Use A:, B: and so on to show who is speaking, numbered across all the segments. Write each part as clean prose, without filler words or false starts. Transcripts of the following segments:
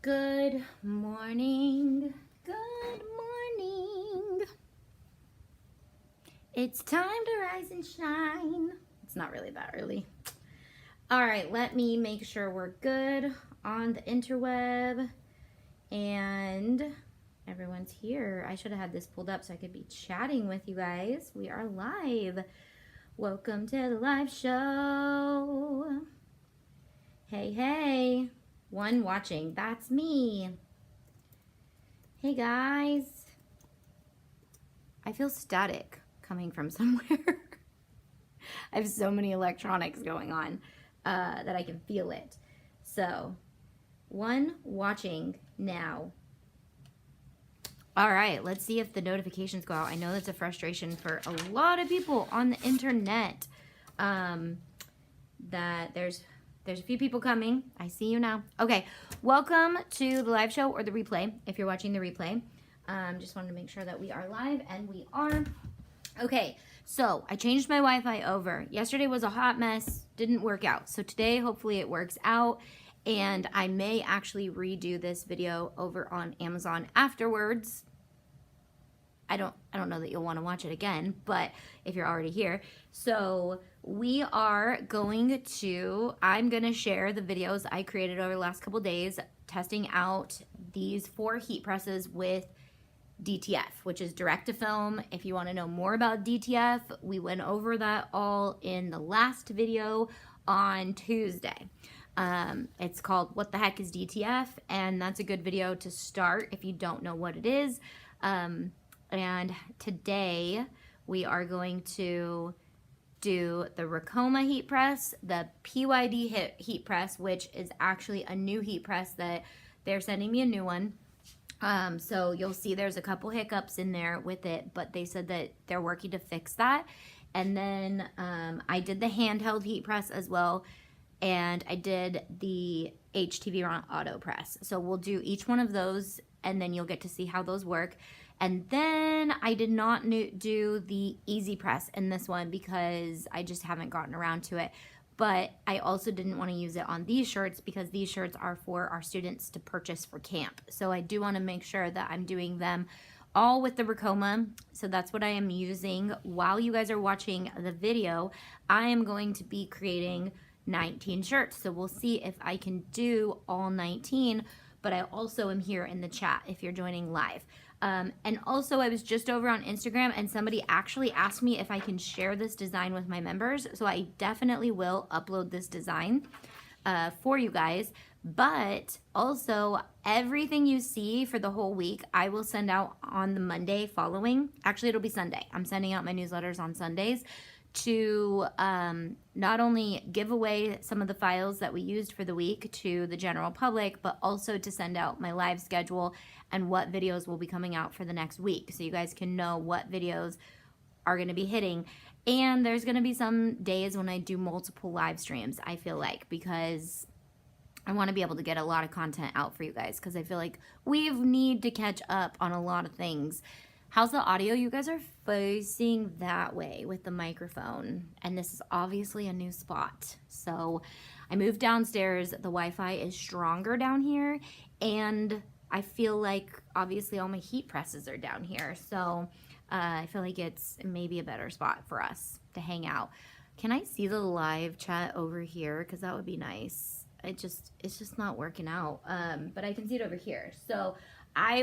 A: Good morning. Good morning. It's time to rise and shine. It's not really that early. All right, let me make sure we're good on the interweb and everyone's here. I should have had this pulled up so I could be chatting with you guys. We are live. Welcome to the live show. Hey, hey. One watching, that's me. Hey guys. I feel static coming from somewhere. I have so many electronics going on that I can feel it. So, one watching now. All right, let's see if the notifications go out. I know that's a frustration for a lot of people on the internet. That there's a few people coming. I see you now. Okay, welcome to the live show or the replay, if you're watching the replay. Just wanted to make sure that we are live, and we are. Okay, so I changed my Wi-Fi over. Yesterday was a hot mess, didn't work out. So today, hopefully it works out, and I may actually redo this video over on Amazon afterwards. I don't know that you'll want to watch it again, but if you're already here. So I'm going to share the videos I created over the last couple days testing out these 4 heat presses with DTF, which is direct to film. If you want to know more about DTF, we went over that all in the last video on Tuesday. It's called What the Heck is DTF? And that's a good video to start if you don't know what it is. And today we are going to do the Rakoma heat press, the PYD heat press, which is actually a new heat press that they're sending me a new one. So you'll see there's a couple hiccups in there with it, but they said that they're working to fix that. And then I did the handheld heat press as well, and I did the HTVront auto press. So we'll do each one of those, and then you'll get to see how those work. And then I did not do the easy press in this one because I just haven't gotten around to it. But I also didn't want to use it on these shirts because these shirts are for our students to purchase for camp. So I do want to make sure that I'm doing them all with the Rakoma. So that's what I am using. While you guys are watching the video, I am going to be creating 19 shirts. So we'll see if I can do all 19, but I also am here in the chat if you're joining live. And also I was just over on Instagram and somebody actually asked me if I can share this design with my members. So I definitely will upload this design for you guys. But also everything you see for the whole week, I will send out on the Monday following. Actually, it'll be Sunday. I'm sending out my newsletters on Sundays to not only give away some of the files that we used for the week to the general public, but also to send out my live schedule and what videos will be coming out for the next week, so you guys can know what videos are going to be hitting. And there's going to be some days when I do multiple live streams, I feel like, because I want to be able to get a lot of content out for you guys, because I feel like we need to catch up on a lot of things. How's the audio? You guys are facing that way with the microphone, and this is obviously a new spot. So I moved downstairs. The Wi-Fi is stronger down here, and I feel like obviously all my heat presses are down here. So I feel like it's maybe a better spot for us to hang out. Can I see the live chat over here? Because that would be nice. It's just not working out, but I can see it over here. So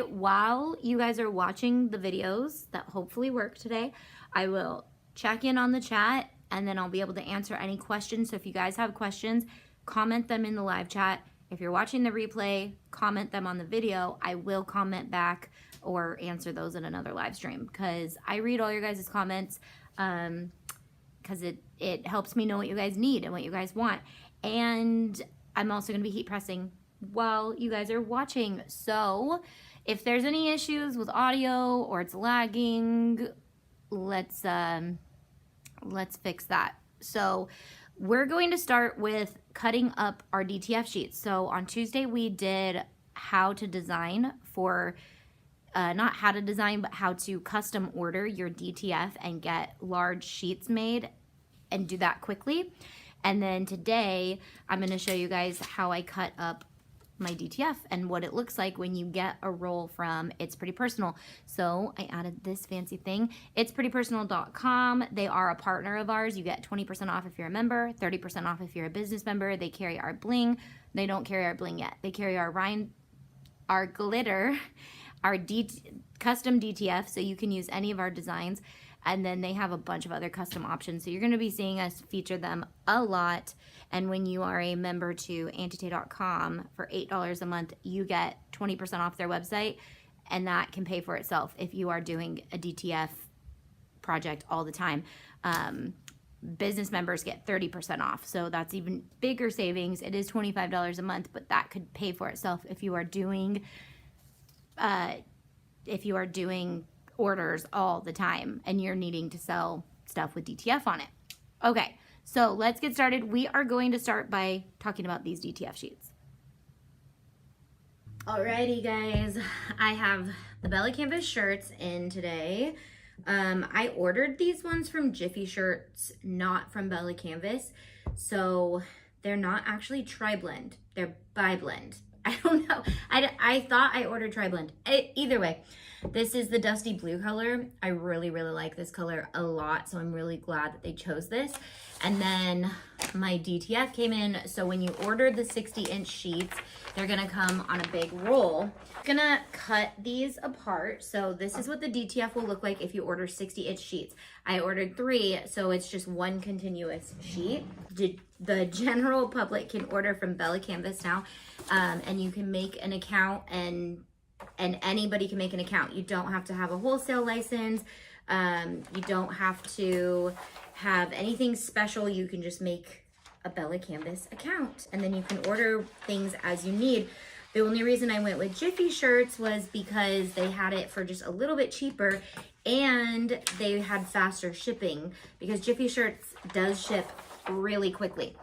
A: while you guys are watching the videos that hopefully work today, I will check in on the chat, and then I'll be able to answer any questions. So if you guys have questions, comment them in the live chat. If you're watching the replay, comment them on the video. I will comment back or answer those in another live stream, because I read all your guys' comments, because it helps me know what you guys need and what you guys want. And I'm also going to be heat pressing while you guys are watching. So if there's any issues with audio or it's lagging, let's fix that. So we're going to start with cutting up our DTF sheets. So on Tuesday we did how to design for not how to design, but how to custom order your DTF and get large sheets made and do that quickly. And then today I'm going to show you guys how I cut up my DTF and what it looks like when you get a roll from It's Pretty Personal. So I added this fancy thing. Itsprettypersonal.com. They are a partner of ours. You get 20% off if you're a member, 30% off if you're a business member. They carry our bling. They don't carry our bling yet. They carry our glitter, our custom DTF, so you can use any of our designs. And then they have a bunch of other custom options. So you're going to be seeing us feature them a lot. And when you are a member to auntietay.com for $8 a month, you get 20% off their website. And that can pay for itself if you are doing a DTF project all the time. Business members get 30% off. So that's even bigger savings. It is $25 a month, but that could pay for itself if you are doing orders all the time and you're needing to sell stuff with DTF on it. Okay, so let's get started. We are going to start by talking about these DTF sheets. Alrighty guys, I have the Bella Canvas shirts in today. I ordered these ones from Jiffy Shirts, not from Bella Canvas. So they're not actually tri-blend, they're bi-blend. I don't know. I thought I ordered tri-blend. Either way, this is the dusty blue color. I really, really like this color a lot. So I'm really glad that they chose this. And then my DTF came in. So when you order the 60-inch sheets, they're gonna come on a big roll. I'm gonna cut these apart. So this is what the DTF will look like if you order 60-inch sheets. I ordered 3, so it's just one continuous sheet. The general public can order from Bella Canvas now, and you can make an account and anybody can make an account. You don't have to have a wholesale license. You don't have to have anything special. You can just make a Bella Canvas account and then you can order things as you need. The only reason I went with Jiffy Shirts was because they had it for just a little bit cheaper and they had faster shipping because Jiffy Shirts does ship really quickly.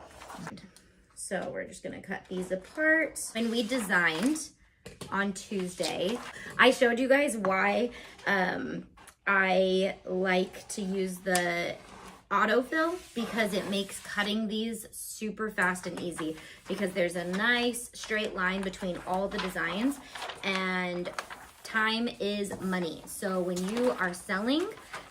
A: So we're just gonna cut these apart. When we designed on Tuesday, I showed you guys why I like to use the autofill because it makes cutting these super fast and easy because there's a nice straight line between all the designs and time is money. So when you are selling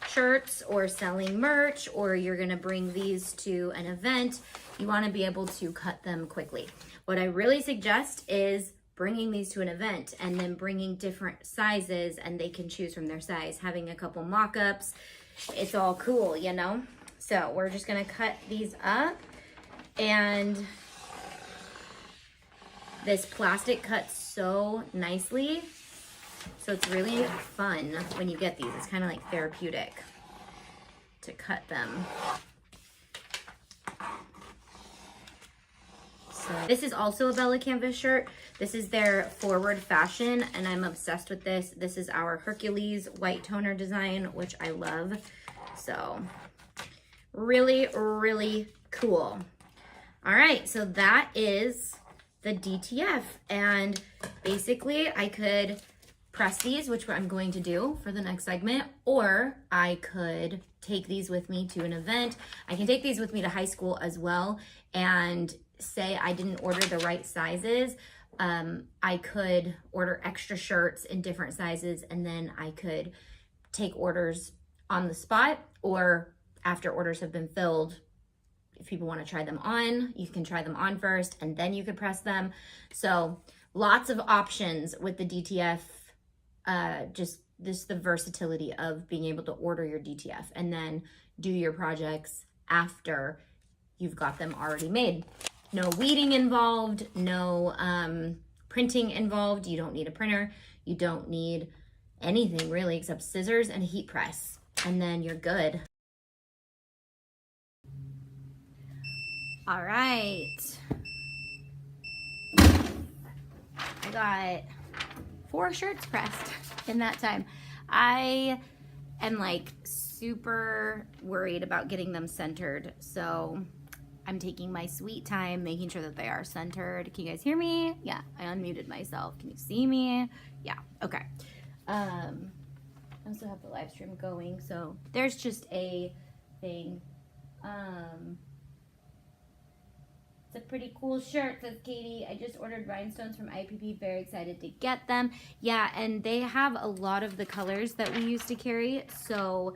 A: shirts or selling merch or you're gonna bring these to an event, you wanna be able to cut them quickly. What I really suggest is bringing these to an event and then bringing different sizes and they can choose from their size, having a couple mock-ups. It's all cool, you know? So we're just gonna cut these up and this plastic cuts so nicely. So it's really fun when you get these. It's kind of like therapeutic to cut them. So this is also a Bella Canvas shirt. This is their forward fashion and I'm obsessed with this. This is our Hercules white toner design, which I love. So really, really cool. All right, so that is the DTF. And basically I could press these, which I'm going to do for the next segment, or I could take these with me to an event. I can take these with me to high school as well and say I didn't order the right sizes. I could order extra shirts in different sizes and then I could take orders on the spot or after orders have been filled. If people want to try them on, you can try them on first and then you could press them. So lots of options with the DTF, just the versatility of being able to order your DTF and then do your projects after you've got them already made. No weeding involved, no printing involved. You don't need a printer. You don't need anything really except scissors and a heat press. And then you're good. All right. I got 4 shirts pressed in that time. I am like super worried about getting them centered. So I'm taking my sweet time, making sure that they are centered. Can you guys hear me? Yeah, I unmuted myself. Can you see me? Yeah, okay. I also have the live stream going, so there's just a thing. It's a pretty cool shirt, says Katie. I just ordered rhinestones from IPP. Very excited to get them. Yeah, and they have a lot of the colors that we used to carry. So,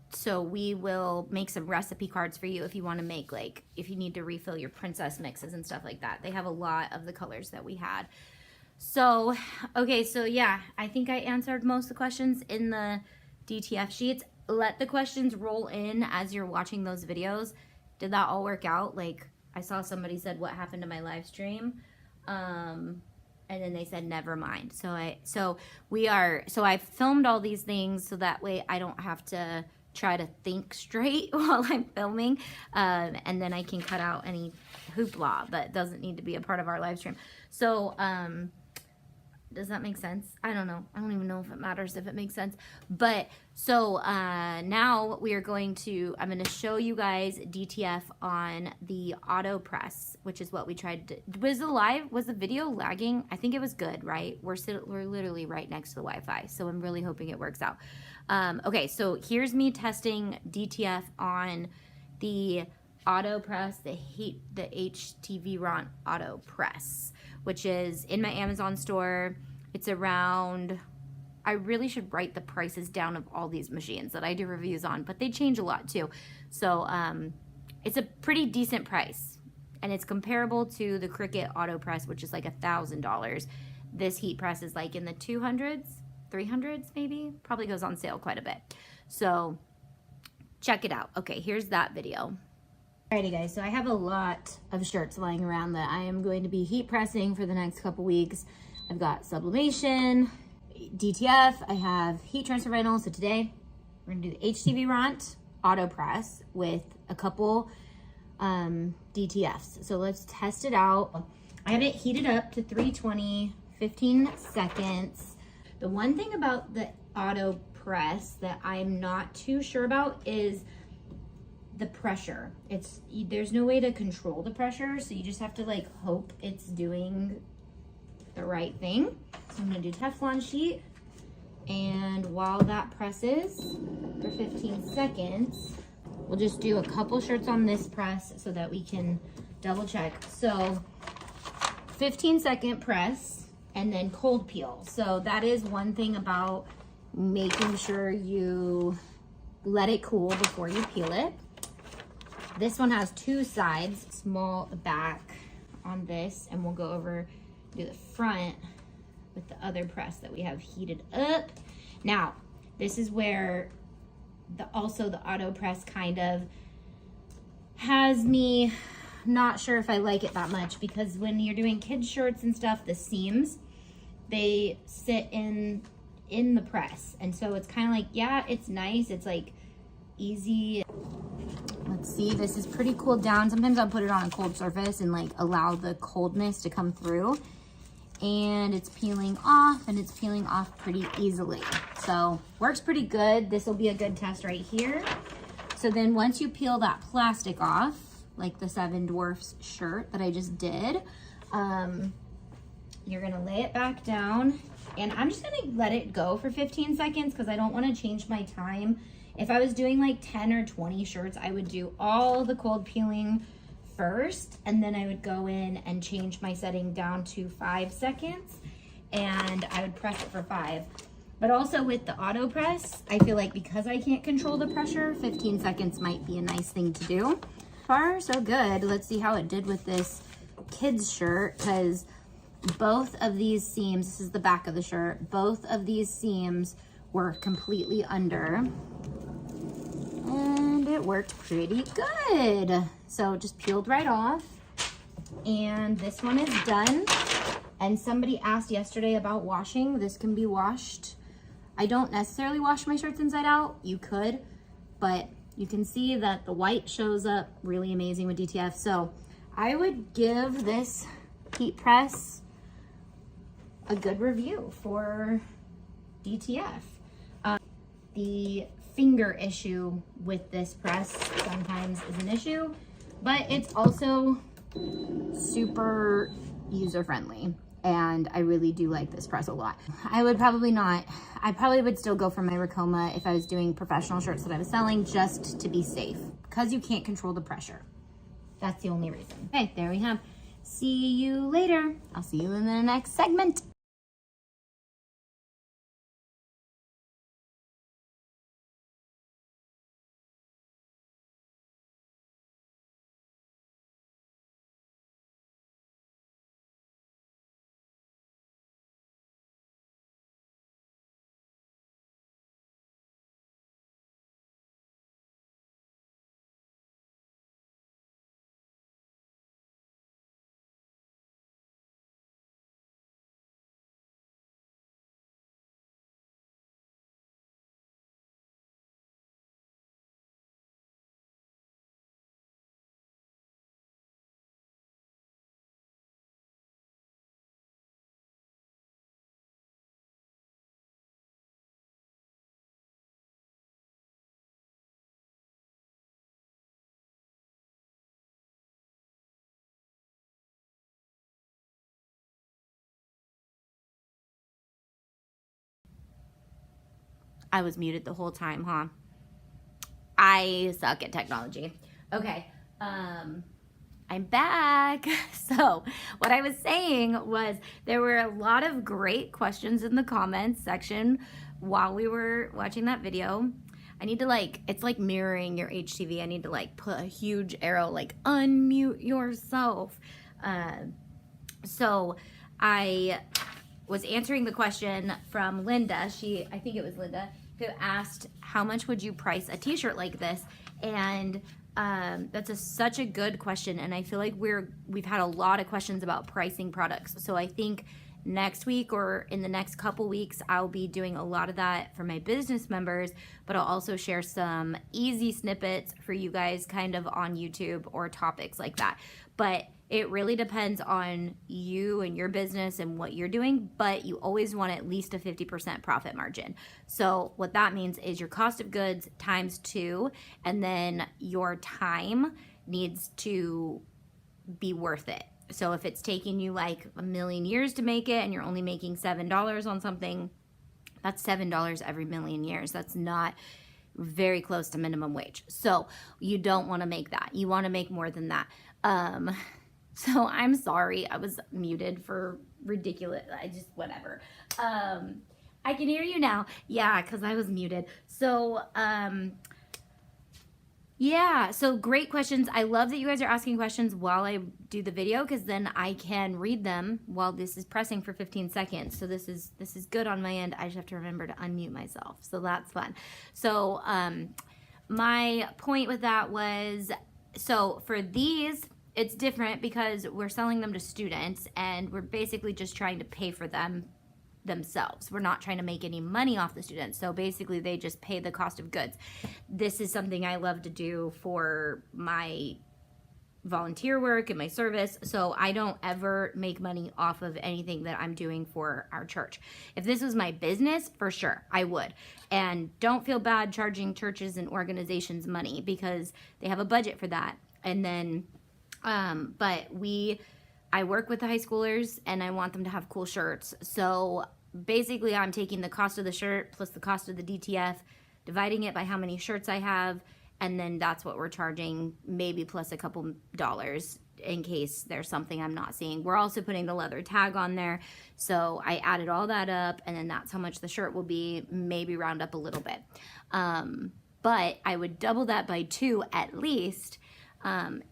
A: so we will make some recipe cards for you if you want to make, like, if you need to refill your princess mixes and stuff like that. They have a lot of the colors that we had. So, okay, so yeah, I think I answered most of the questions in the DTF sheets. Let the questions roll in as you're watching those videos. Did that all work out? Like, I saw somebody said, what happened to my live stream? And then they said, never mind. So I filmed all these things so that way I don't have to try to think straight while I'm filming. And then I can cut out any hoopla that doesn't need to be a part of our live stream. So, does that make sense? I don't know. I don't even know if it matters if it makes sense. But so now we are going to, I'm going to show you guys DTF on the auto press, which is what we tried to, was the video lagging? I think it was good, right? We're literally right next to the Wi-Fi. So I'm really hoping it works out. Okay, so here's me testing DTF on the auto press, the HTVront auto press, which is in my Amazon store. It's around, I really should write the prices down of all these machines that I do reviews on, but they change a lot too. So it's a pretty decent price, and it's comparable to the Cricut auto press, which is like $1,000. This heat press is like in the 200s, 300s maybe, probably goes on sale quite a bit. So check it out. Okay, here's that video. Alrighty guys, so I have a lot of shirts lying around that I am going to be heat pressing for the next couple weeks. I've got Sublimation, DTF, I have heat transfer vinyl. So today we're gonna do the HTVront auto press with a couple DTFs. So let's test it out. I have it heated up to 320, 15 seconds. The one thing about the auto press that I'm not too sure about is the pressure. There's no way to control the pressure, so you just have to like hope it's doing the right thing. So I'm gonna do Teflon sheet, and while that presses for 15 seconds, we'll just do a couple shirts on this press so that we can double check. So 15-second press and then cold peel. So that is one thing about making sure you let it cool before you peel it. This one has two sides, small back on this, and we'll go over to the front with the other press that we have heated up. Now, this is where also the auto press kind of has me not sure if I like it that much, because when you're doing kids shirts and stuff, the seams, they sit in the press. And so it's kind of like, yeah, it's nice. It's like easy. Let's see, this is pretty cooled down. Sometimes I'll put it on a cold surface and like allow the coldness to come through, and it's peeling off, and it's peeling off pretty easily. So works pretty good. This will be a good test right here. So then once you peel that plastic off, like the Seven Dwarfs shirt that I just did, you're gonna lay it back down, and I'm just gonna let it go for 15 seconds because I don't want to change my time. If I was doing like 10 or 20 shirts, I would do all the cold peeling first, and then I would go in and change my setting down to 5 seconds, and I would press it for 5. But also with the auto press, I feel like because I can't control the pressure, 15 seconds might be a nice thing to do. Far so good. Let's see how it did with this kids shirt, because both of these seams, this is the back of the shirt, both of these seams were completely under, and it worked pretty good. So just peeled right off, and this one is done. And somebody asked yesterday about washing. This can be washed. I don't necessarily wash my shirts inside out. You could, but you can see that the white shows up really amazing with DTF. So I would give this heat press a good review for DTF. The finger issue with this press sometimes is an issue, but it's also super user-friendly, and I really do like this press a lot. I probably would still go for my Rakoma if I was doing professional shirts that I was selling, just to be safe, because you can't control the pressure. That's the only reason. Okay, there we have. See you later. I'll see you in the next segment. I was muted the whole time, huh? I suck at technology. Okay, I'm back. So what I was saying was there were a lot of great questions in the comments section while we were watching that video. I need to it's like mirroring your HTV. I need to put a huge arrow, unmute yourself. So I was answering the question from Linda. I think it was Linda, who asked, how much would you price a t-shirt like this? And that's such a good question, and I feel like we've had a lot of questions about pricing products. So I think next week or in the next couple weeks, I'll be doing a lot of that for my business members, but I'll also share some easy snippets for you guys kind of on YouTube or topics like that. But it really depends on you and your business and what you're doing, but you always want at least a 50% profit margin. So what that means is your cost of goods times 2, and then your time needs to be worth it. So if it's taking you a million years to make it and you're only making $7 on something, that's $7 every million years. That's not very close to minimum wage. So you don't want to make that. You want to make more than that. So I'm sorry, I was muted for ridiculous, whatever. I can hear you now. Yeah, because I was muted. So, yeah, so great questions. I love that you guys are asking questions while I do the video, because then I can read them while this is pressing for 15 seconds. So this is good on my end. I just have to remember to unmute myself. So that's fun. So my point with that was, so for these, it's different because we're selling them to students and we're basically just trying to pay for them themselves. We're not trying to make any money off the students. So basically they just pay the cost of goods. This is something I love to do for my volunteer work and my service. So I don't ever make money off of anything that I'm doing for our church. If this was my business, for sure, I would. And don't feel bad charging churches and organizations money because they have a budget for that. And then but I work with the high schoolers and I want them to have cool shirts. So basically I'm taking the cost of the shirt plus the cost of the DTF, dividing it by how many shirts I have, and then that's what we're charging, maybe plus a couple dollars in case there's something I'm not seeing. We're also putting the leather tag on there. So I added all that up, and then that's how much the shirt will be, maybe round up a little bit. But I would double that by 2 at least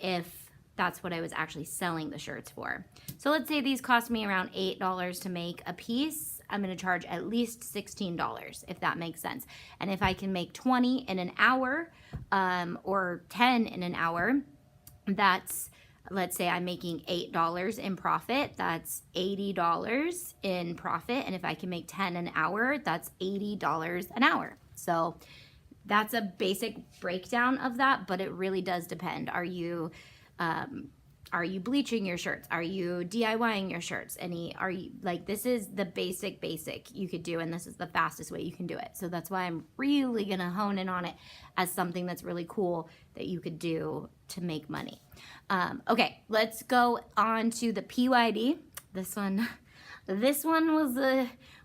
A: if that's what I was actually selling the shirts for. So let's say these cost me around $8 to make a piece. I'm going to charge at least $16, if that makes sense. And if I can make 20 in an hour or 10 in an hour, that's, let's say I'm making $8 in profit, that's $80 in profit. And if I can make 10 an hour, that's $80 an hour. So that's a basic breakdown of that, but it really does depend. Are you bleaching your shirts? Are you DIYing your shirts? This is the basic you could do, and this is the fastest way you can do it. So that's why I'm really gonna hone in on it as something that's really cool that you could do to make money. Okay, let's go on to the PYD. This one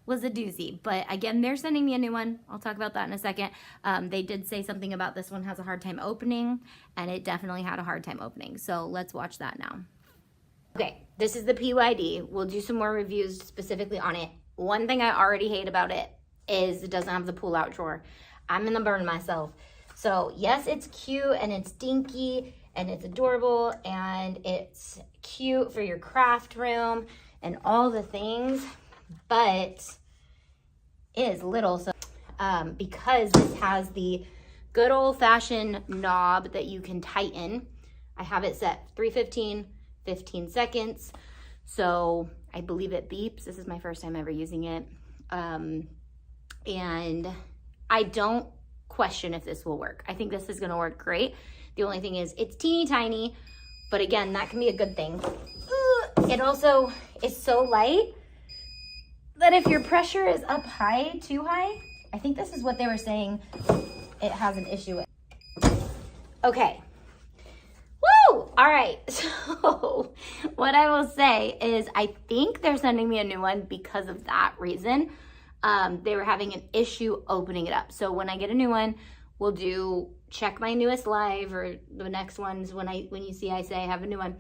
A: was a doozy. But again, they're sending me a new one. I'll talk about that in a second. They did say something about this one has a hard time opening, and it definitely had a hard time opening. So let's watch that now. Okay, this is the PYD. We'll do some more reviews specifically on it. One thing I already hate about it is it doesn't have the pull-out drawer. I'm gonna burn myself. So yes, it's cute and it's dinky and it's adorable and it's cute for your craft room and all the things, but it is little. So because this has the good old-fashioned knob that you can tighten, I have it set 315, 15 seconds. So I believe it beeps. This is my first time ever using it. And I don't question if this will work. I think this is gonna work great. The only thing is it's teeny tiny, but again, that can be a good thing. It also is so light that if your pressure is up high, too high, I think this is what they were saying it has an issue with. Okay. Woo! All right, so what I will say is I think they're sending me a new one because of that reason. They were having an issue opening it up. So when I get a new one, we'll do check my newest live, or the next ones when you see I say I have a new one.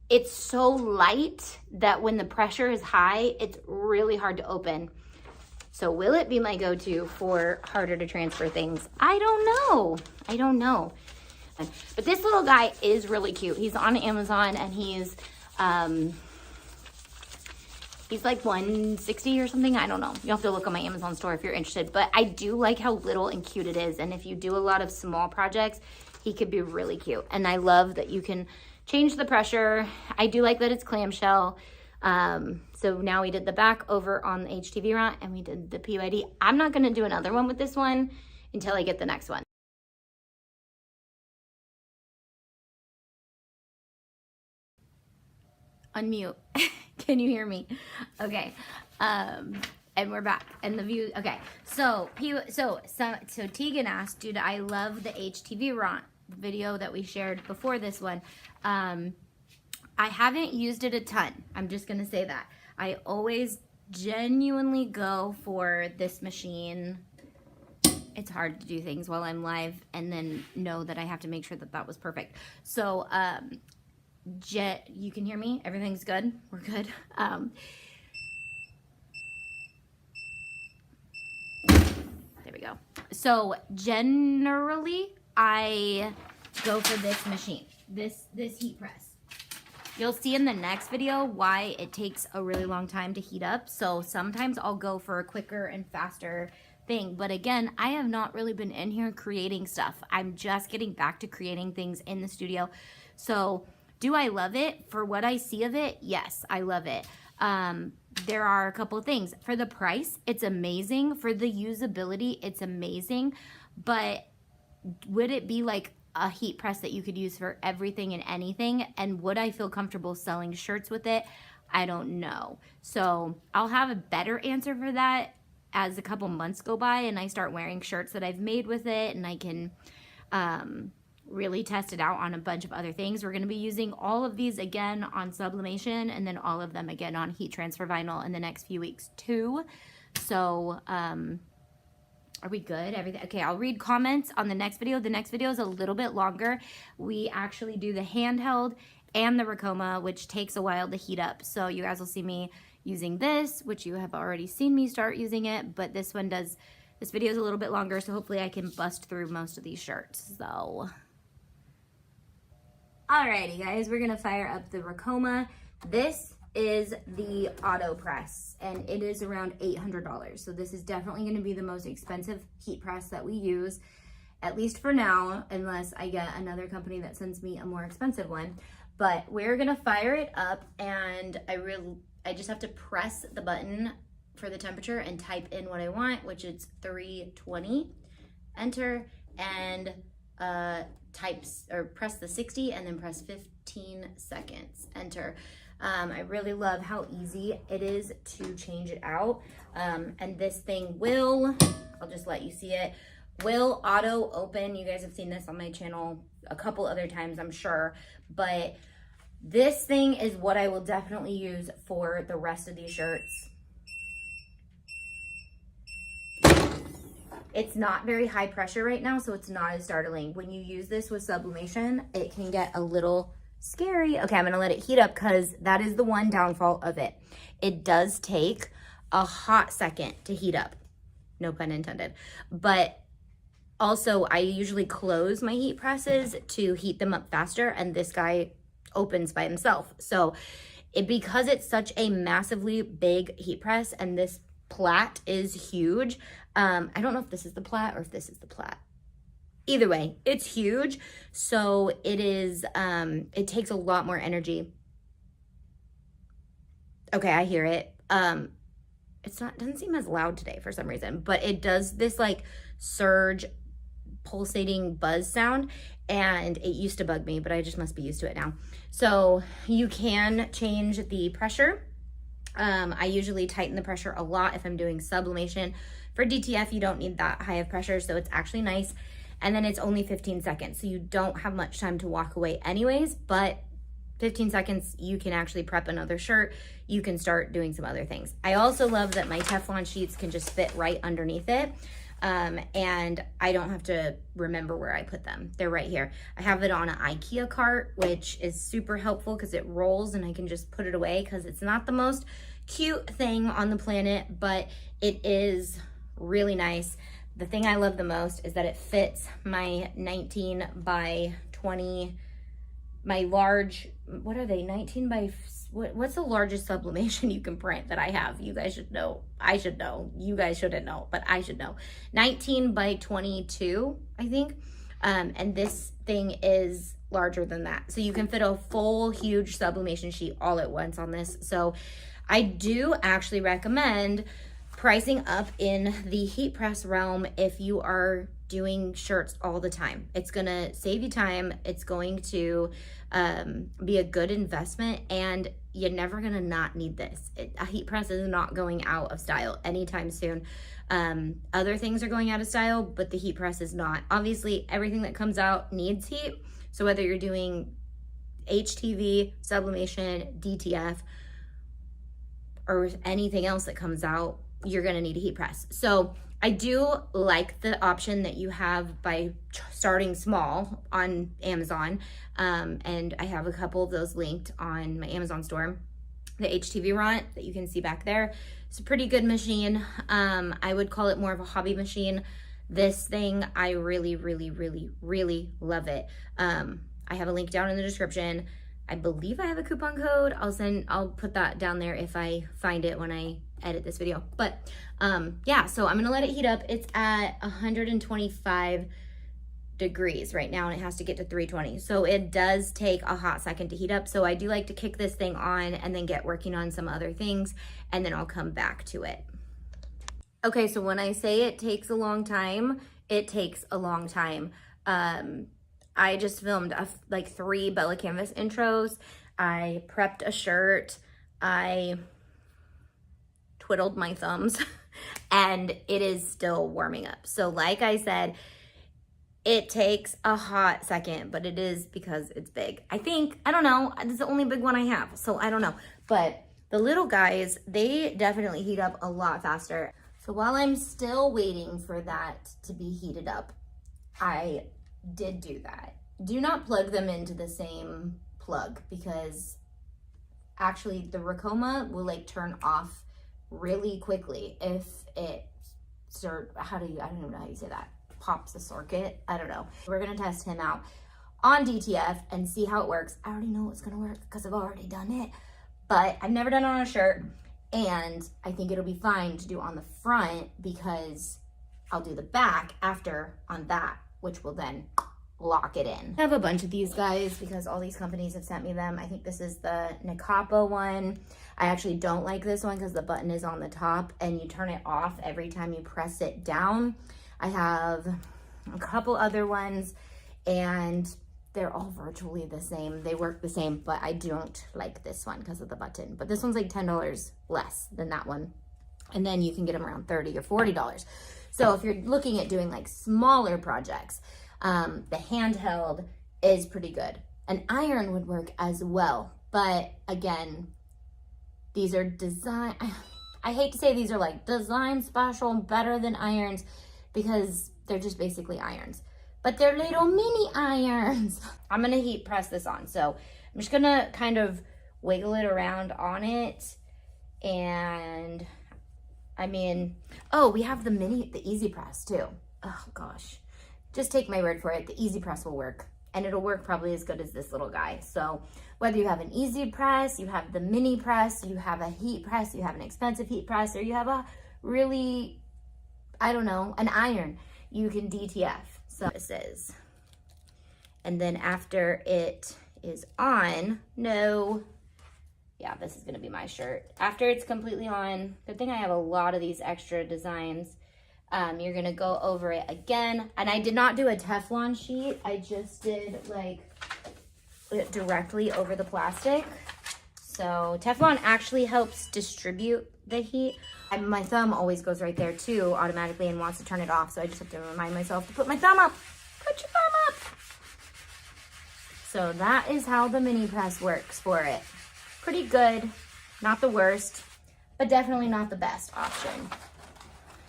A: It's so light that when the pressure is high, it's really hard to open. So will it be my go-to for harder to transfer things? I don't know. I don't know. But this little guy is really cute. He's on Amazon and he's like $160 or something. I don't know. You'll have to look on my Amazon store if you're interested. But I do like how little and cute it is. And if you do a lot of small projects, he could be really cute. And I love that you can change the pressure. I do like that it's clamshell. So now we did the back over on the HTVront and we did the PYD. I'm not going to do another one with this one until I get the next one. Unmute. Can you hear me? Okay. And we're back. And the view. Okay. So Tegan asked, dude, I love the HTVront video that we shared before this one. I haven't used it a ton. I'm just going to say that. I always genuinely go for this machine. It's hard to do things while I'm live and then know that I have to make sure that that was perfect. So, you can hear me? Everything's good? We're good? There we go. So generally, I go for this machine, this heat press. You'll see in the next video why it takes a really long time to heat up. So sometimes I'll go for a quicker and faster thing. But again, I have not really been in here creating stuff. I'm just getting back to creating things in the studio. So do I love it? For what I see of it, yes, I love it. There are a couple things. For the price, it's amazing. For the usability, it's amazing. But would it be like a heat press that you could use for everything and anything? And would I feel comfortable selling shirts with it? I don't know. So I'll have a better answer for that as a couple months go by and I start wearing shirts that I've made with it and I can really test it out on a bunch of other things. We're going to be using all of these again on Sublimation and then all of them again on heat transfer vinyl in the next few weeks too. So are we good? Everything okay? I'll read comments on the next video. The next video is a little bit longer. We actually do the handheld and the Rakoma, which takes a while to heat up. So you guys will see me using this, which you have already seen me start using it, but this one does, this video is a little bit longer, so hopefully I can bust through most of these shirts. So alrighty guys, we're gonna fire up the Rakoma. This is the auto press and it is around $800. So this is definitely gonna be the most expensive heat press that we use, at least for now, unless I get another company that sends me a more expensive one. But we're gonna fire it up and I just have to press the button for the temperature and type in what I want, which is 320, enter, and press the 60 and then press 15 seconds, enter. I really love how easy it is to change it out. And this thing will, I'll just let you see it, will auto open. You guys have seen this on my channel a couple other times, I'm sure, but this thing is what I will definitely use for the rest of these shirts. It's not very high pressure right now, so it's not as startling. When you use this with sublimation, it can get a little scary. Okay, I'm gonna let it heat up because that is the one downfall of it. It does take a hot second to heat up. No pun intended. But also, I usually close my heat presses to heat them up faster, and this guy opens by himself. So because it's such a massively big heat press, and this plat is huge, I don't know if this is the plat or if this is the plat. Either way, it's huge, so it is, it takes a lot more energy. Okay, I hear it. Doesn't seem as loud today for some reason, but it does this like surge, pulsating buzz sound, and it used to bug me, but I just must be used to it now. So you can change the pressure. I usually tighten the pressure a lot if I'm doing sublimation. For DTF, you don't need that high of pressure, so it's actually nice. And then it's only 15 seconds, so you don't have much time to walk away anyways, but 15 seconds, you can actually prep another shirt. You can start doing some other things. I also love that my Teflon sheets can just fit right underneath it. And I don't have to remember where I put them. They're right here. I have it on an IKEA cart, which is super helpful because it rolls and I can just put it away because it's not the most cute thing on the planet, but it is really nice. The thing I love the most is that it fits my 19 by 20, my large, what are they, 19 by, what's the largest sublimation you can print that I have? You guys should know. I should know. You guys shouldn't know, but I should know. 19 by 22, I think. And this thing is larger than that. So you can fit a full, huge sublimation sheet all at once on this. So I do actually recommend pricing up in the heat press realm if you are doing shirts all the time. It's gonna save you time. It's going to be a good investment, and you're never gonna not need this. A heat press is not going out of style anytime soon. Other things are going out of style, but the heat press is not. Obviously, everything that comes out needs heat. So whether you're doing HTV, sublimation, DTF, or anything else that comes out, you're gonna need a heat press. So I do like the option that you have by starting small on Amazon. And I have a couple of those linked on my Amazon store. The HTVront that you can see back there. It's a pretty good machine. I would call it more of a hobby machine. This thing, I really, really, really, really love it. I have a link down in the description. I believe I have a coupon code. I'll put that down there if I find it when I edit this video. But yeah, so I'm gonna let it heat up. It's at 125 degrees right now, and it has to get to 320. So it does take a hot second to heat up. So I do like to kick this thing on and then get working on some other things, and then I'll come back to it. Okay, so when I say it takes a long time, it takes a long time. I just filmed like 3 Bella Canvas intros. I prepped a shirt. I twiddled my thumbs and it is still warming up. So like I said, it takes a hot second, but it is because it's big. I don't know, it's the only big one I have, so I don't know. But the little guys, they definitely heat up a lot faster. So while I'm still waiting for that to be heated up, I did do that. Do not plug them into the same plug, because actually the Rakoma will like turn off really quickly if it I don't even know how you say that, pops the circuit. I don't know. We're gonna test him out on DTF and see how it works. I already know it's gonna work because I've already done it, but I've never done it on a shirt, and I think it'll be fine to do on the front because I'll do the back after on that, which will then lock it in. I have a bunch of these guys because all these companies have sent me them. I think this is the Nakapa one. I actually don't like this one because the button is on the top and you turn it off every time you press it down. I have a couple other ones and they're all virtually the same. They work the same, but I don't like this one because of the button. But this one's like $10 less than that one. And then you can get them around $30 or $40. So if you're looking at doing like smaller projects, the Handheld is pretty good. An iron would work as well, but again, these are design, I hate to say these are like design special, better than irons. because they're just basically irons. But they're little mini irons. I'm gonna heat press this on. So I'm just gonna kind of wiggle it around on it. And I mean, oh, we have the easy press too. Oh gosh, just take my word for it. The easy press will work, and it'll work probably as good as this little guy. So whether you have an easy press, you have the mini press, you have a heat press, you have an expensive heat press, or you have a really, I don't know, an iron, you can DTF. So this is, and then after it is on, yeah, this is gonna be my shirt. After it's completely on, good thing I have a lot of these extra designs. You're gonna go over it again. And I did not do a Teflon sheet. I just did like it directly over the plastic. So Teflon actually helps distribute the heat. My thumb always goes right there too, automatically, and wants to turn it off. So I just have to remind myself to put my thumb up. Put your thumb up. So that is how the mini press works for it. Pretty good, not the worst, but definitely not the best option.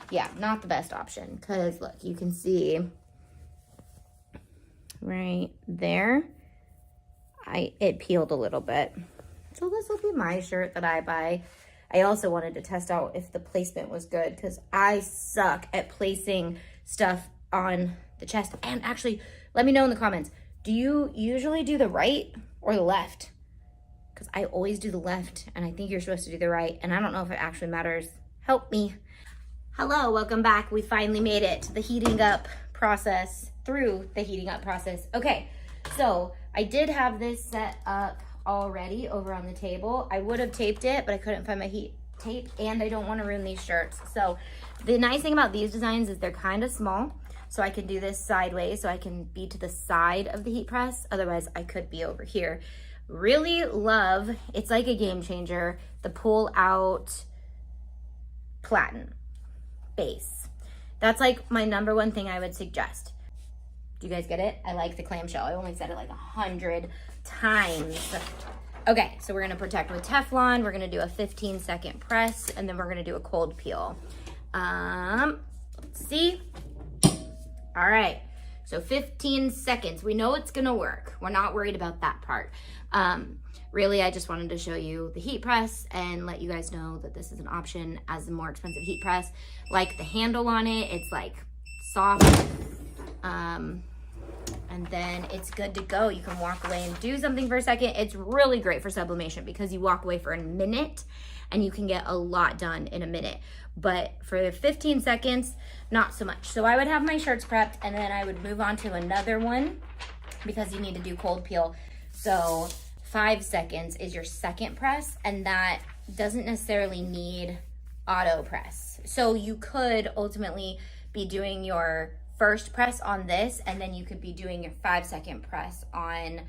A: Yeah, not the best option, because look, you can see right there, it peeled a little bit. So this will be my shirt that I buy. I also wanted to test out if the placement was good, because I suck at placing stuff on the chest. And actually, let me know in the comments, do you usually do the right or the left? Because I always do the left, and I think you're supposed to do the right, and I don't know if it actually matters. Help me. Hello, welcome back. We finally made it to the heating up process, through the heating up process. Okay, so I did have this set up already over on the table. I would have taped it, but I couldn't find my heat tape, and I don't want to ruin these shirts. So the nice thing about these designs is they're kind of small, so I can do this sideways, so I can be to the side of the heat press. Otherwise, I could be over here. Really love, it's like a game changer, the pull out platen base. That's like my number one thing I would suggest. Do you guys get it? I like the clamshell. I only said it like 100 times. Okay, so we're gonna protect with Teflon. We're gonna do a 15-second press, and then we're gonna do a cold peel. Let's see. All right, so 15 seconds. We know it's gonna work. We're not worried about that part. Really, I just wanted to show you the heat press and let you guys know that this is an option as a more expensive heat press. Like the handle on it, it's like soft. And then it's good to go. You can walk away and do something for a second. It's really great for sublimation because you walk away for a minute and you can get a lot done in a minute. But for 15 seconds, not so much. So I would have my shirts prepped, and then I would move on to another one because you need to do cold peel. So 5 seconds is your second press, and that doesn't necessarily need auto press. So you could ultimately be doing your first press on this, and then you could be doing your 5-second press on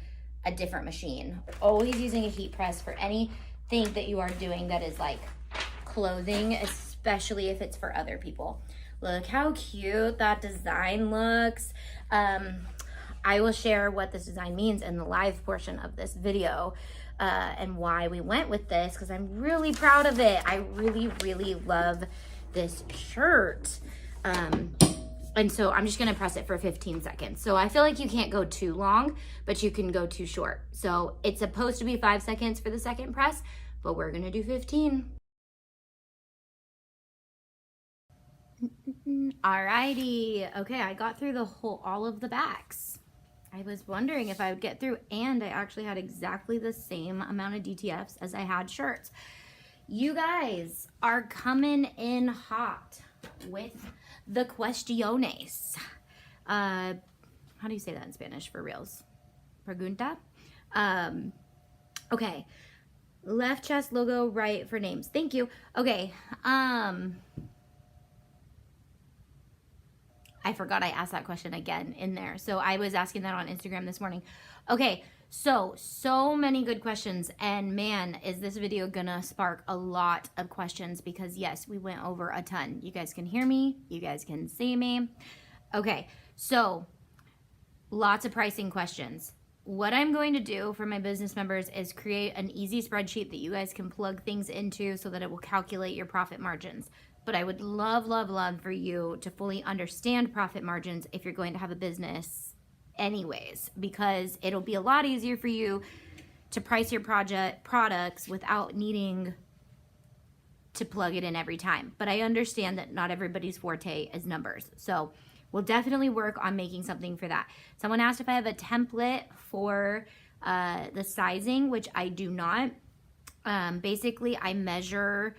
A: a different machine. Always using a heat press for anything that you are doing that is like clothing, especially if it's for other people. Look how cute that design looks. I will share what this design means in the live portion of this video and why we went with this, because I'm really proud of it. I really, really love this shirt. And so I'm just gonna press it for 15 seconds. So I feel like you can't go too long, but you can go too short. So it's supposed to be 5 seconds for the second press, but we're gonna do 15. Alrighty, okay, I got through all of the backs. I was wondering if I would get through, and I actually had exactly the same amount of DTFs as I had shirts. You guys are coming in hot with the cuestiones. How do you say that in Spanish for reals? Pregunta? Okay, left chest logo, right for names. Thank you. Okay, I forgot I asked that question again in there. So I was asking that on Instagram this morning. Okay, so many good questions. And man, is this video gonna spark a lot of questions, because yes, we went over a ton. You guys can hear me, you guys can see me. Okay, so lots of pricing questions. What I'm going to do for my business members is create an easy spreadsheet that you guys can plug things into so that it will calculate your profit margins. but I would love, love, love for you to fully understand profit margins if you're going to have a business anyways, because it'll be a lot easier for you to price your products without needing to plug it in every time. But I understand that not everybody's forte is numbers. So we'll definitely work on making something for that. Someone asked if I have a template for the sizing, which I do not. Basically, I measure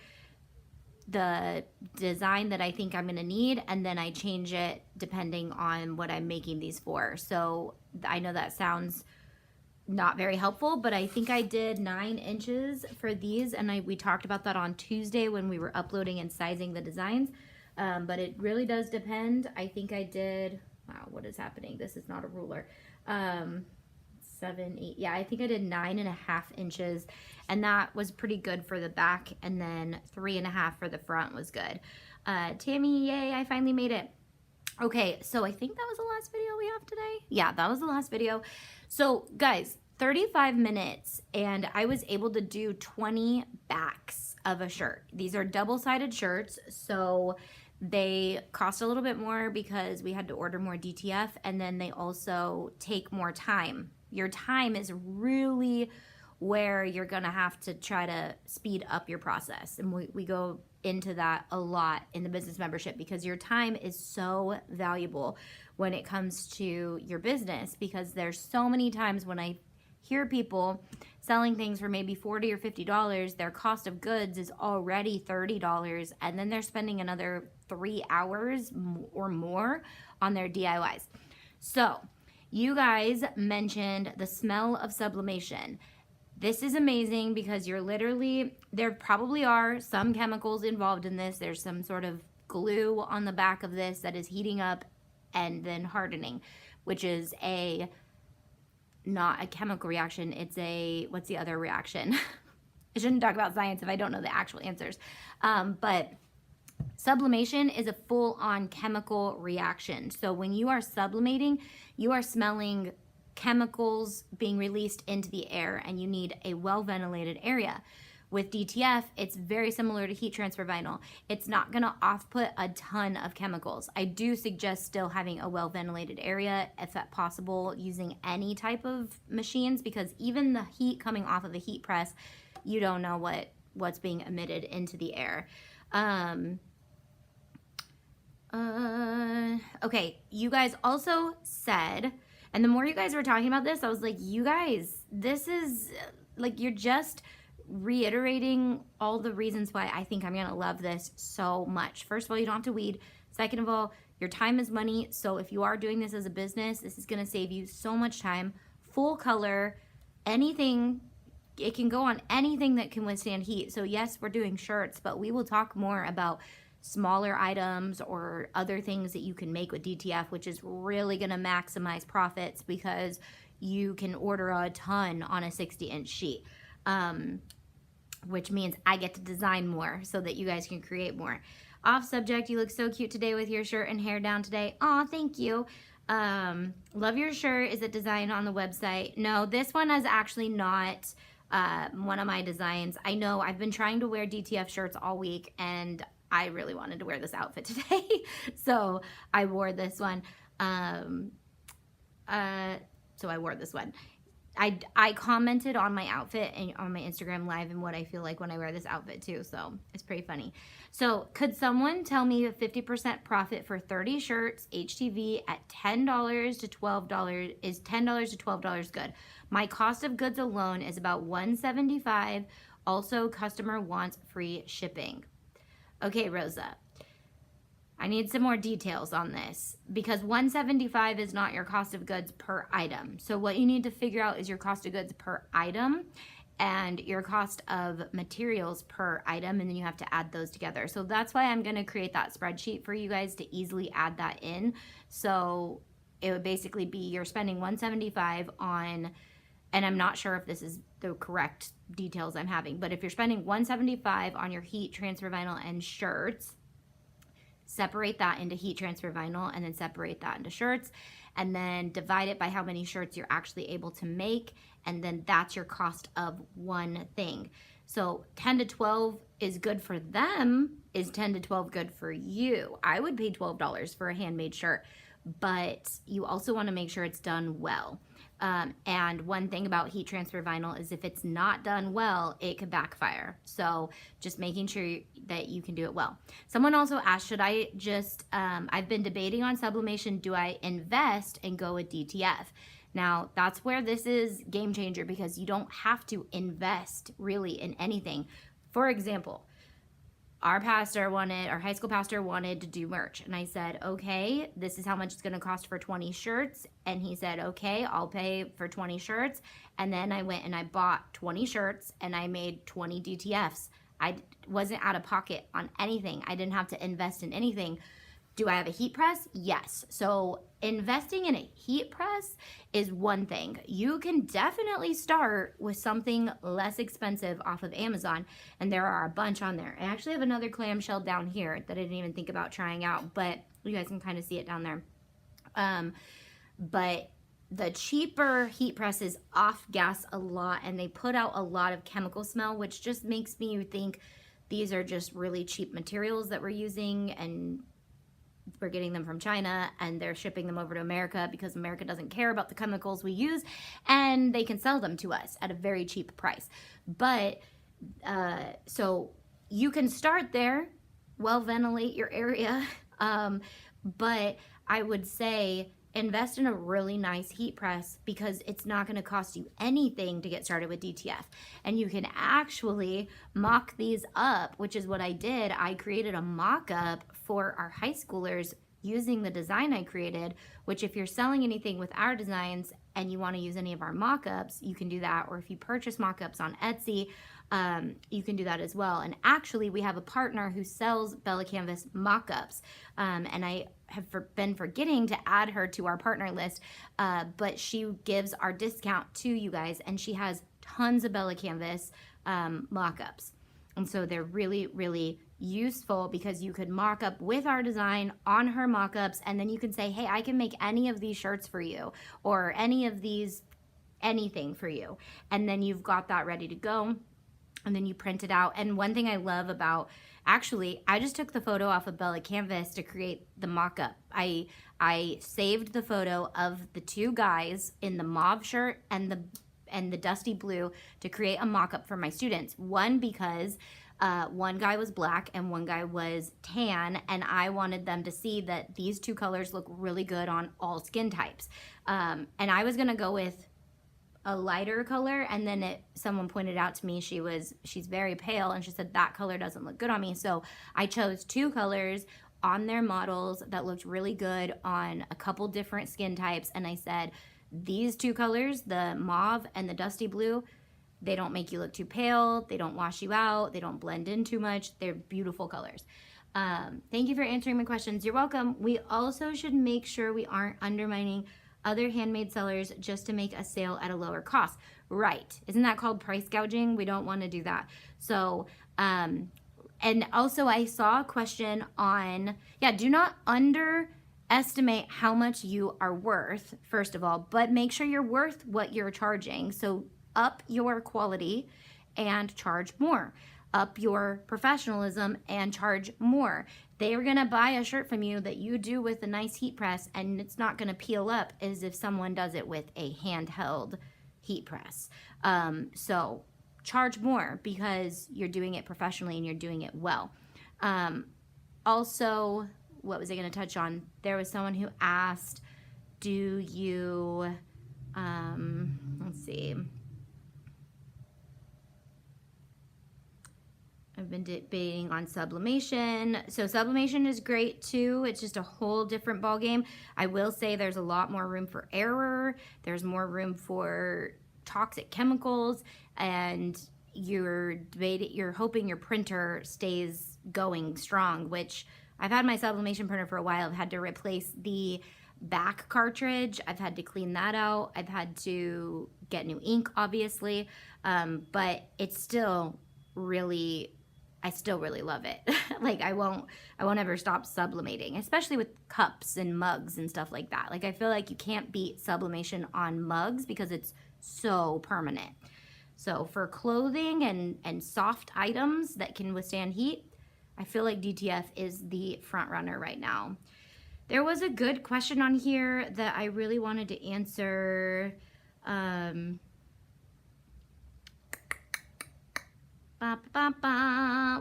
A: the design that I think I'm gonna need, and then I change it depending on what I'm making these for. So I know that sounds not very helpful, but I think I did 9 inches for these, and we talked about that on Tuesday when we were uploading and sizing the designs. But it really does depend. I think I did, wow, what is happening? This is not a ruler. 7, 8, yeah, I think I did 9.5 inches, and that was pretty good for the back, and then 3.5 for the front was good. Tammy, yay, I finally made it. Okay, so I think that was the last video we have today. Yeah, that was the last video. So guys, 35 minutes, and I was able to do 20 backs of a shirt. These are double-sided shirts, so they cost a little bit more because we had to order more DTF, and then they also take more time. Your time is really where you're gonna have to try to speed up your process, and we go into that a lot in the business membership, because your time is so valuable when it comes to your business, because there's so many times when I hear people selling things for maybe $40 or $50, their cost of goods is already $30, and then they're spending another 3 hours or more on their DIYs. So you guys mentioned the smell of sublimation. This is amazing because you're literally, there probably are some chemicals involved in this. There's some sort of glue on the back of this that is heating up and then hardening, which is not a chemical reaction. It's what's the other reaction? I shouldn't talk about science if I don't know the actual answers. But sublimation is a full-on chemical reaction. So when you are sublimating, you are smelling chemicals being released into the air, and you need a well-ventilated area. With DTF, it's very similar to heat transfer vinyl. It's not gonna off-put a ton of chemicals. I do suggest still having a well-ventilated area, if at possible, using any type of machines, because even the heat coming off of the heat press, you don't know what's being emitted into the air. Okay, you guys also said, and the more you guys were talking about this, I was like, you guys, this is like, you're just reiterating all the reasons why I think I'm gonna love this so much. First of all, you don't have to weed. Second of all, your time is money. So if you are doing this as a business, this is gonna save you so much time. Full color, anything, it can go on anything that can withstand heat. So yes, we're doing shirts, but we will talk more about smaller items or other things that you can make with DTF, which is really gonna maximize profits because you can order a ton on a 60-inch sheet, which means I get to design more so that you guys can create more. Off subject, you look so cute today with your shirt and hair down today. Aw, thank you. Love your shirt. Is it designed on the website? No, this one is actually not one of my designs. I know I've been trying to wear DTF shirts all week, and I really wanted to wear this outfit today, so I wore this one. So I wore this one. I commented on my outfit and on my Instagram live and what I feel like when I wear this outfit too, so it's pretty funny. So could someone tell me a 50% profit for 30 shirts, HTV at $10 to $12, is $10 to $12 good? My cost of goods alone is about $175. Also, customer wants free shipping. Okay, Rosa, I need some more details on this, because $175 is not your cost of goods per item. So what you need to figure out is your cost of goods per item and your cost of materials per item, and then you have to add those together. So that's why I'm gonna create that spreadsheet for you guys to easily add that in. So it would basically be you're spending $175 on, and I'm not sure if this is the correct details I'm having, but if you're spending $175 on your heat transfer vinyl and shirts, separate that into heat transfer vinyl and then separate that into shirts, and then divide it by how many shirts you're actually able to make, and then that's your cost of one thing. So 10 to 12 is good for them. Is 10 to 12 good for you? I would pay $12 for a handmade shirt, but you also want to make sure it's done well. And one thing about heat transfer vinyl is if it's not done well, it could backfire. So just making sure that you can do it well. Someone also asked, should I just, I've been debating on sublimation, do I invest and go with DTF? Now, that's where this is game changer, because you don't have to invest really in anything. For example, our high school pastor wanted to do merch. And I said, okay, this is how much it's going to cost for 20 shirts. And he said, okay, I'll pay for 20 shirts. And then I went and I bought 20 shirts and I made 20 DTFs. I wasn't out of pocket on anything. I didn't have to invest in anything. Do I have a heat press? Yes. So investing in a heat press is one thing. You can definitely start with something less expensive off of Amazon, and there are a bunch on there. I actually have another clamshell down here that I didn't even think about trying out, but you guys can kind of see it down there. But the cheaper heat presses off-gas a lot, and they put out a lot of chemical smell, which just makes me think these are just really cheap materials that we're using, and we're getting them from China and they're shipping them over to America because America doesn't care about the chemicals we use, and they can sell them to us at a very cheap price. But so you can start there, well ventilate your area, but I would say invest in a really nice heat press, because it's not going to cost you anything to get started with DTF. And you can actually mock these up, which is what I did. I created a mock-up for our high schoolers using the design I created, which if you're selling anything with our designs and you want to use any of our mock-ups, you can do that. Or if you purchase mock-ups on Etsy, you can do that as well. And actually, we have a partner who sells Bella Canvas mock-ups, and I have been forgetting to add her to our partner list, but she gives our discount to you guys, and she has tons of Bella Canvas mock-ups. And so they're really, really useful, because you could mock up with our design on her mock-ups, and then you can say, hey, I can make any of these shirts for you, or any of these, anything for you. And then you've got that ready to go. And then you print it out. And one thing I love about, actually, I just took the photo off of Bella Canvas to create the mock-up. I saved the photo of the two guys in the mauve shirt and the dusty blue to create a mock-up for my students. One, because one guy was black and one guy was tan, and I wanted them to see that these two colors look really good on all skin types. And I was gonna go with a lighter color, and then someone pointed out to me she's very pale, and she said that color doesn't look good on me. So I chose two colors on their models that looked really good on a couple different skin types, and I said, these two colors, the mauve and the dusty blue, they don't make you look too pale, they don't wash you out, they don't blend in too much, they're beautiful colors. Thank you for answering my questions. You're welcome. We also should make sure we aren't undermining other handmade sellers just to make a sale at a lower cost. Right. Isn't that called price gouging? We don't want to do that. So, and also I saw a question on, do not underestimate how much you are worth, first of all, but make sure you're worth what you're charging. So up your quality and charge more. Up your professionalism and charge more. They are gonna buy a shirt from you that you do with a nice heat press, and it's not gonna peel up as if someone does it with a handheld heat press. So charge more, because you're doing it professionally and you're doing it well. Also, what was I gonna touch on? There was someone who asked, do you, let's see. I've been debating on sublimation. So sublimation is great too. It's just a whole different ballgame. I will say there's a lot more room for error. There's more room for toxic chemicals, and you're hoping your printer stays going strong, which I've had my sublimation printer for a while. I've had to replace the back cartridge. I've had to clean that out. I've had to get new ink, obviously, but it's still really, I still really love it. Like I won't ever stop sublimating, especially with cups and mugs and stuff like that. Like I feel like you can't beat sublimation on mugs because it's so permanent. So for clothing and soft items that can withstand heat, I feel like DTF is the front runner right now. There was a good question on here that I really wanted to answer.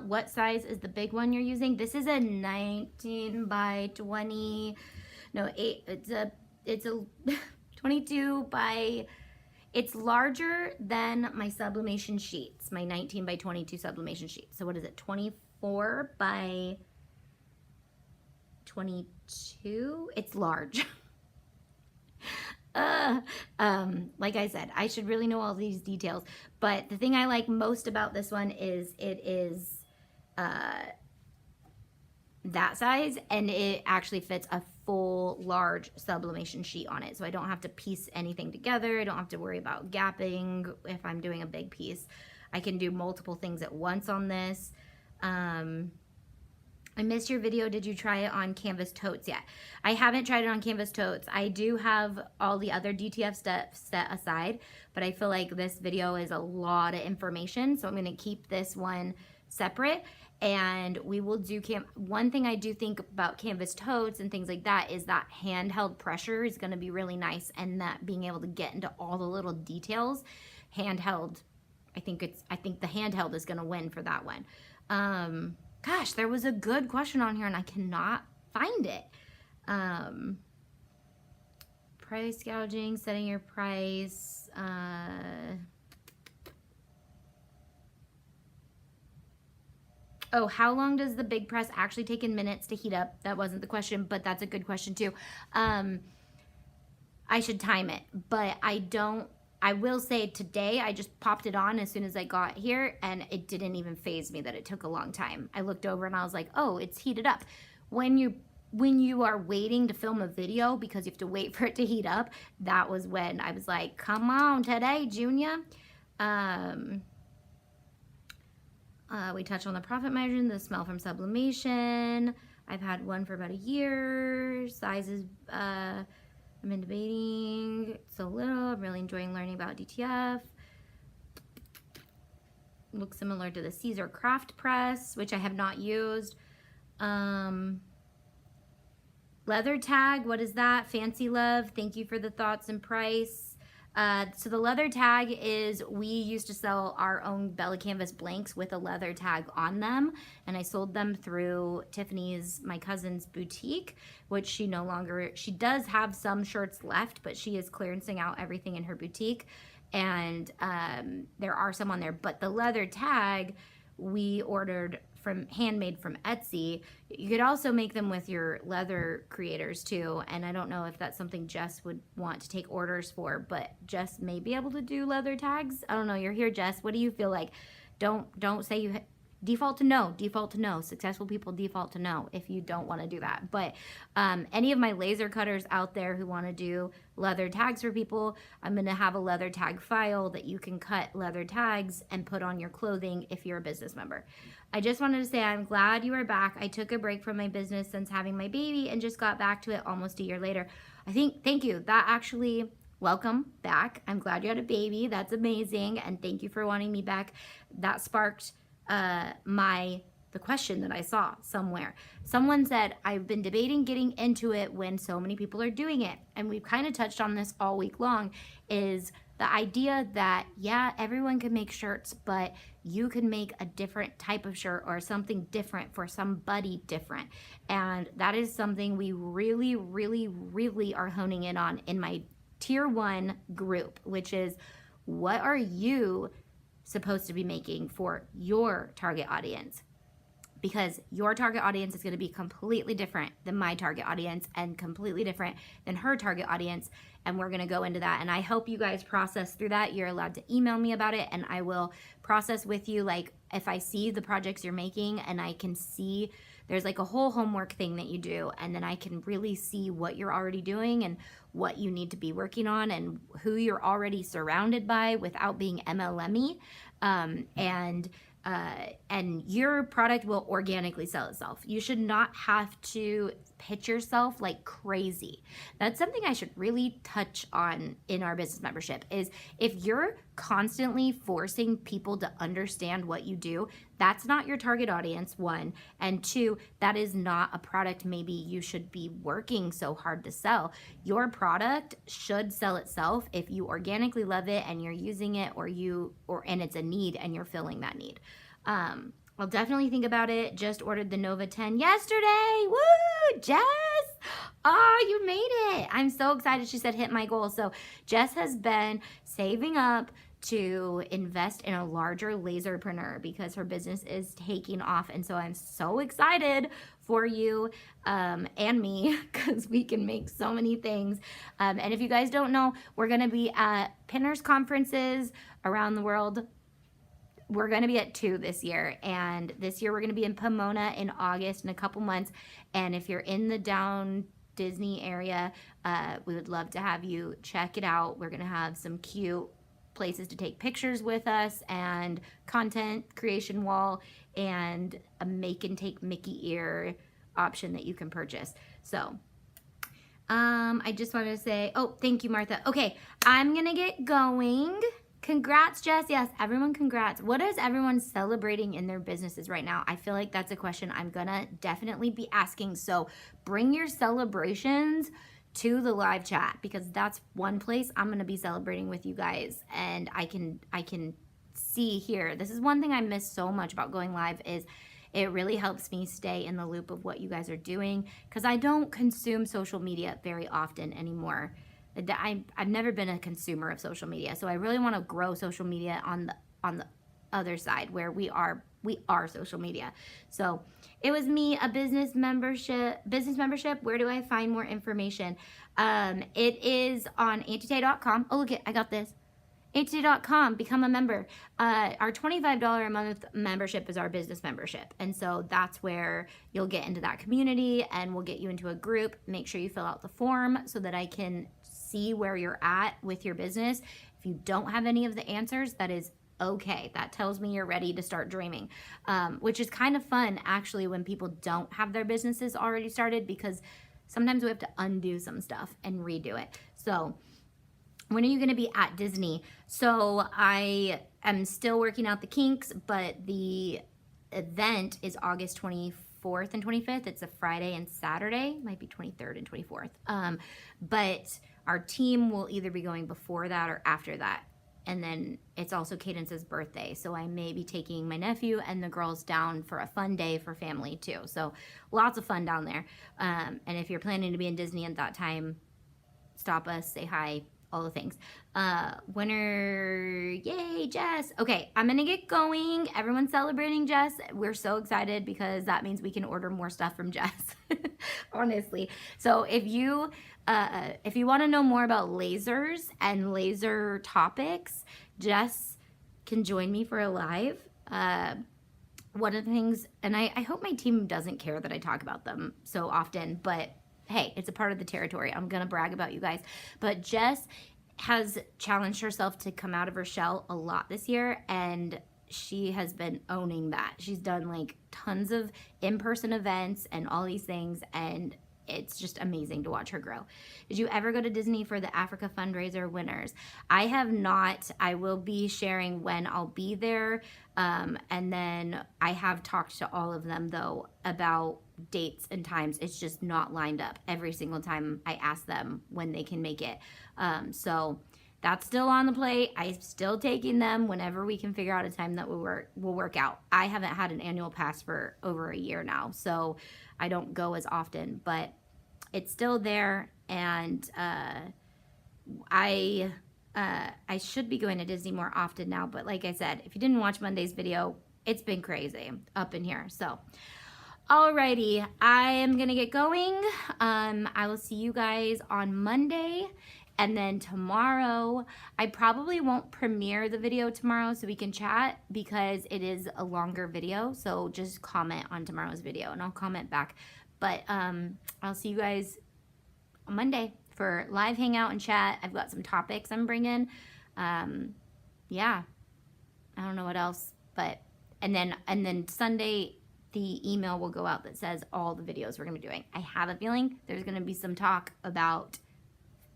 A: What size is the big one you're using? This is a 19 by 20. No, 8. It's a 22 by. It's larger than my sublimation sheets, my 19 by 22 sublimation sheets. So what is it? 24 by 22? It's large. Like I said, I should really know all these details, but the thing I like most about this one is it is that size, and it actually fits a full large sublimation sheet on it, so I don't have to piece anything together. I don't have to worry about gapping if I'm doing a big piece. I can do multiple things at once on this. I missed your video. Did you try it on canvas totes yet? I haven't tried it on canvas totes. I do have all the other DTF stuff set aside, but I feel like this video is a lot of information, so I'm going to keep this one separate, and we will do one thing I do think about canvas totes and things like that is that handheld pressure is going to be really nice, and that being able to get into all the little details. Handheld, I think the handheld is going to win for that one. Gosh, there was a good question on here and I cannot find it. Price gouging, setting your price. Oh, how long does the big press actually take in minutes to heat up? That wasn't the question, but that's a good question too. I should time it, but I will say today I just popped it on as soon as I got here, and it didn't even faze me that it took a long time. I looked over and I was like, oh, it's heated up. When you are waiting to film a video because you have to wait for it to heat up, that was when I was like, come on today, Junior. We touched on the profit margin, the smell from sublimation. I've had one for about a year. Sizes, I've been debating so little. I'm really enjoying learning about DTF. Looks similar to the Caesar Craft Press, which I have not used. Leather tag, what is that? Fancy Love, thank you for the thoughts and price. So the leather tag is, we used to sell our own Bella Canvas blanks with a leather tag on them, and I sold them through Tiffany's, my cousin's boutique, which she does have some shirts left, but she is clearancing out everything in her boutique, and there are some on there, but the leather tag we ordered handmade from Etsy. You could also make them with your leather creators too, and I don't know if that's something Jess would want to take orders for, but Jess may be able to do leather tags. I don't know. You're here, Jess. What do you feel like? Don't say you default to no. Default to no. Successful people default to no if you don't want to do that. But any of my laser cutters out there who want to do leather tags for people, I'm going to have a leather tag file that you can cut leather tags and put on your clothing if you're a business member. I just wanted to say I'm glad you are back. I took a break from my business since having my baby and just got back to it almost a year later. Thank you. That actually, welcome back. I'm glad you had a baby. That's amazing. And thank you for wanting me back. That sparked the question that I saw somewhere. Someone said, I've been debating getting into it when so many people are doing it. And we've kind of touched on this all week long, is the idea that, yeah, everyone can make shirts, but you can make a different type of shirt or something different for somebody different. And that is something we really, really, really are honing in on in my tier 1 group, which is, what are you supposed to be making for your target audience? Because your target audience is going to be completely different than my target audience and completely different than her target audience. And we're going to go into that. And I hope you guys process through that. You're allowed to email me about it, and I will process with you. Like, if I see the projects you're making and I can see there's like a whole homework thing that you do, and then I can really see what you're already doing and what you need to be working on and who you're already surrounded by without being MLM-y. And your product will organically sell itself. You should not have to pitch yourself like crazy. That's something I should really touch on in our business membership, is if you're constantly forcing people to understand what you do, that's not your target audience, one. And two, that is not a product maybe you should be working so hard to sell. Your product should sell itself if you organically love it and you're using it, and it's a need and you're filling that need. I'll definitely think about it. Just ordered the Nova 10 yesterday. Woo, Jess! Oh, you made it. I'm so excited. She said hit my goal. So Jess has been saving up to invest in a larger laser printer because her business is taking off. And so I'm so excited for you and me because we can make so many things. And if you guys don't know, we're going to be at pinners conferences around the world. We're going to be at 2 this year, and this year we're going to be in Pomona in August in a couple months. And if you're in the down Disney area, we would love to have you check it out. We're going to have some cute places to take pictures with us and content creation wall and a make and take Mickey ear option that you can purchase. So I just wanted to say, oh, thank you, Martha. Okay, I'm going to get going. Congrats, Jess. Yes, everyone congrats. What is everyone celebrating in their businesses right now? I feel like that's a question I'm gonna definitely be asking. So bring your celebrations to the live chat because that's one place I'm gonna be celebrating with you guys. And I can see here. This is one thing I miss so much about going live is it really helps me stay in the loop of what you guys are doing because I don't consume social media very often anymore. I've never been a consumer of social media, so I really want to grow social media on the other side where we are social media. So it was me, a business membership. Where do I find more information? It is on AuntieTay.com. Oh, look it, I got this. HTV.com, become a member. Our $25 a month membership is our business membership. And so that's where you'll get into that community and we'll get you into a group. Make sure you fill out the form so that I can see where you're at with your business. If you don't have any of the answers, that is okay. That tells me you're ready to start dreaming, which is kind of fun actually when people don't have their businesses already started because sometimes we have to undo some stuff and redo it. So when are you going to be at Disney? So I am still working out the kinks, but the event is August 24th and 25th. It's a Friday and Saturday, might be 23rd and 24th. But our team will either be going before that or after that. And then it's also Cadence's birthday. So I may be taking my nephew and the girls down for a fun day for family too. So lots of fun down there. And if you're planning to be in Disney at that time, stop us, say hi, all the things. Winner, yay, Jess. Okay, I'm gonna get going. Everyone's celebrating Jess. We're so excited because that means we can order more stuff from Jess, honestly. So if you want to know more about lasers and laser topics, Jess can join me for a live. One of the things, and I hope my team doesn't care that I talk about them so often, but hey, it's a part of the territory. I'm going to brag about you guys. But Jess has challenged herself to come out of her shell a lot this year, and she has been owning that. She's done like tons of in-person events and all these things, and it's just amazing to watch her grow. Did you ever go to Disney for the Africa fundraiser winners? I have not. I will be sharing when I'll be there. And then I have talked to all of them though about dates and times. It's just not lined up every single time I ask them when they can make it. So that's still on the plate. I'm still taking them whenever we can figure out a time that will work out. I haven't had an annual pass for over a year now, so I don't go as often, but it's still there, and I should be going to Disney more often now, but like I said, if you didn't watch Monday's video, it's been crazy up in here. So alrighty, I am gonna get going. I will see you guys on Monday. And then tomorrow, I probably won't premiere the video tomorrow so we can chat because it is a longer video. So just comment on tomorrow's video and I'll comment back. But I'll see you guys on Monday for live hangout and chat. I've got some topics I'm bringing. Yeah, I don't know what else, but and then Sunday the email will go out that says all the videos we're gonna be doing. I have a feeling there's gonna be some talk about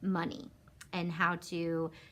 A: money and how to